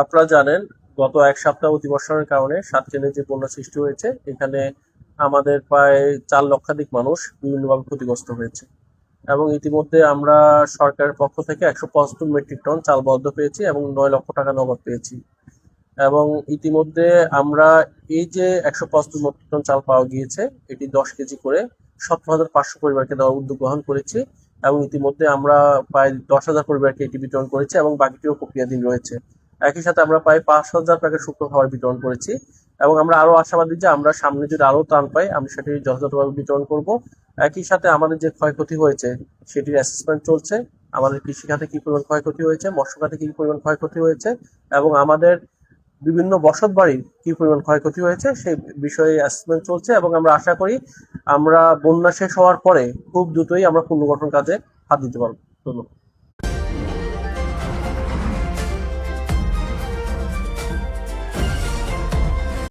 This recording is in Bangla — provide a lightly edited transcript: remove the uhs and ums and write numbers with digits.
আপনারা জানেন গত এক সপ্তাহ অতিবর্ষণের কারণে সাতক্ষীরায় যে বন্যা সৃষ্টি হয়েছে, এখানে আমাদের প্রায় 4 লক্ষাধিক মানুষ বিভিন্নভাবে ক্ষতিগ্রস্ত হয়েছে। এবং ইতিমধ্যে আমরা সরকারের পক্ষ থেকে 175 মেট্রিক টন চাল বরাদ্দ পেয়েছি এবং 9 লক্ষ টাকা নগদ পেয়েছি। এবং ইতিমধ্যে আমরা এই যে 175 মেট্রিক টন চাল পাওয়া গিয়েছে, এটি 10 কেজি করে 17,500 পরিবারকে দেওয়ার উদ্যোগ গ্রহণ করেছি। এবং ইতিমধ্যে আমরা প্রায় 10,000 পরিবারকে এটি বিতরণ করেছি এবং বাকিটিও প্রক্রিয়াধীন রয়েছে। একই সাথে আমরা প্রায় 5,000 প্যাকেট শুকনো খাবার বিতরণ করেছি। এবং আমরা আরো আশাবাদী যে আমরা সামনে যদি আরো ত্রাণ পাই, আমি সেটি যথাযথভাবে বিতরণ করব। একই সাথে আমাদের যে ক্ষয়ক্ষতি হয়েছে সেটির অ্যাসেসমেন্ট চলছে। আমাদের কৃষি খাতে কি পরিমাণ ক্ষয়ক্ষতি হয়েছে, মৎস্য খাতে কি পরিমাণ ক্ষয়ক্ষতি হয়েছে এবং আমাদের বিভিন্ন বসত বাড়ির কি পরিমাণ ক্ষয়ক্ষতি হয়েছে সেই বিষয়ে অ্যাসেসমেন্ট চলছে। এবং আমরা আশা করি আমরা বন্যা শেষ হওয়ার পরে খুব দ্রুতই আমরা পুনর্গঠন কাজে হাত দিতে পারবো। ধন্যবাদ।